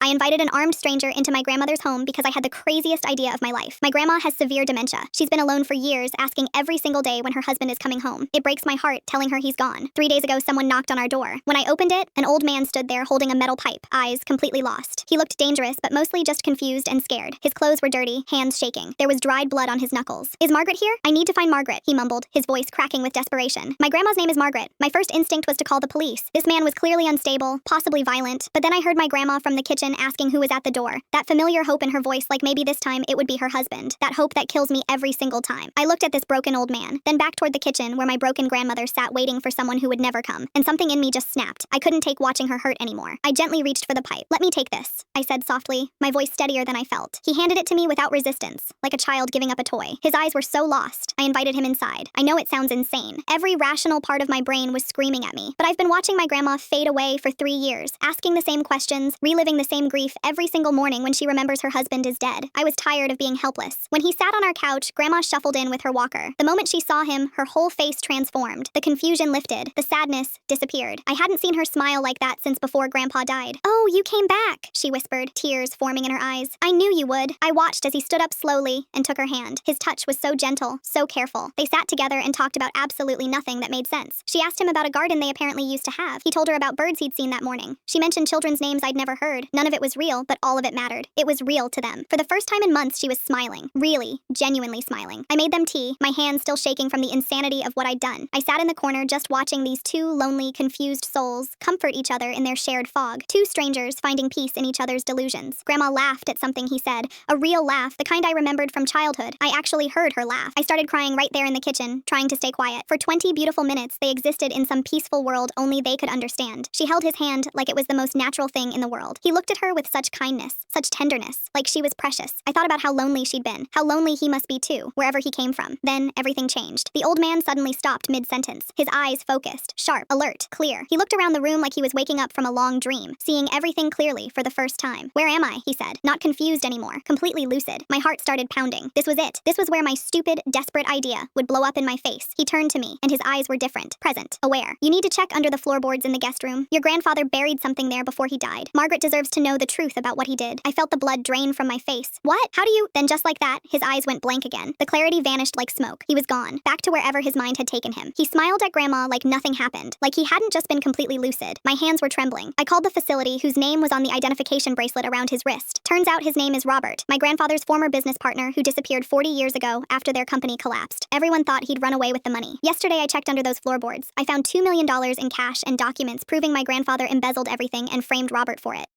I invited an armed stranger into my grandmother's home because I had the craziest idea of my life. My grandma has severe dementia. She's been alone for years, asking every single day when her husband is coming home. It breaks my heart telling her he's gone. 3 days ago, someone knocked on our door. When I opened it, an old man stood there holding a metal pipe, eyes completely lost. He looked dangerous, but mostly just confused and scared. His clothes were dirty, hands shaking. There was dried blood on his knuckles. Is Margaret here? I need to find Margaret, he mumbled, his voice cracking with desperation. My grandma's name is Margaret. My first instinct was to call the police. This man was clearly unstable, possibly violent, but then I heard my grandma from the kitchen asking who was at the door. That familiar hope in her voice, like maybe this time it would be her husband. That hope that kills me every single time. I looked at this broken old man, then back toward the kitchen where my broken grandmother sat waiting for someone who would never come, and something in me just snapped. I couldn't take watching her hurt anymore. I gently reached for the pipe. Let me take this, I said softly, my voice steadier than I felt. He handed it to me without resistance, like a child giving up a toy. His eyes were so lost. I invited him inside. I know it sounds insane. Every rational part of my brain was screaming at me, but I've been watching my grandma fade away for 3 years, asking the same questions, reliving the same grief every single morning when she remembers her husband is dead. I was tired of being helpless. When he sat on our couch, Grandma shuffled in with her walker. The moment she saw him, her whole face transformed. The confusion lifted. The sadness disappeared. I hadn't seen her smile like that since before Grandpa died. "Oh, you came back," she whispered, tears forming in her eyes. "I knew you would." I watched as he stood up slowly and took her hand. His touch was so gentle, so careful. They sat together and talked about absolutely nothing that made sense. She asked him about a garden they apparently used to have. He told her about birds he'd seen that morning. She mentioned children's names I'd never heard. None of it was real, but all of it mattered. It was real to them. For the first time in months, she was smiling. Really, genuinely smiling. I made them tea, my hands still shaking from the insanity of what I'd done. I sat in the corner just watching these two lonely, confused souls comfort each other in their shared fog. Two strangers finding peace in each other's delusions. Grandma laughed at something he said. A real laugh, the kind I remembered from childhood. I actually heard her laugh. I started crying right there in the kitchen, trying to stay quiet. For 20 beautiful minutes, they existed in some peaceful world only they could understand. She held his hand like it was the most natural thing in the world. He looked at her with such kindness, such tenderness, like she was precious. I thought about how lonely she'd been, how lonely he must be too, wherever he came from. Then everything changed. The old man suddenly stopped mid-sentence, his eyes focused, sharp, alert, clear. He looked around the room like he was waking up from a long dream, seeing everything clearly for the first time. "Where am I?" he said, not confused anymore, completely lucid. My heart started pounding. This was it. This was where my stupid, desperate idea would blow up in my face. He turned to me, and his eyes were different, present, aware. "You need to check under the floorboards in the guest room. Your grandfather buried something there before he died. Margaret deserves to know the truth about what he did." I felt the blood drain from my face. "What? How do you—" Then just like that, his eyes went blank again. The clarity vanished like smoke. He was gone, back to wherever his mind had taken him. He smiled at Grandma like nothing happened, like he hadn't just been completely lucid. My hands were trembling. I called the facility whose name was on the identification bracelet around his wrist. Turns out his name is Robert, my grandfather's former business partner who disappeared 40 years ago after their company collapsed. Everyone thought he'd run away with the money. Yesterday I checked under those floorboards. I found $2 million in cash and documents proving my grandfather embezzled everything and framed Robert for it.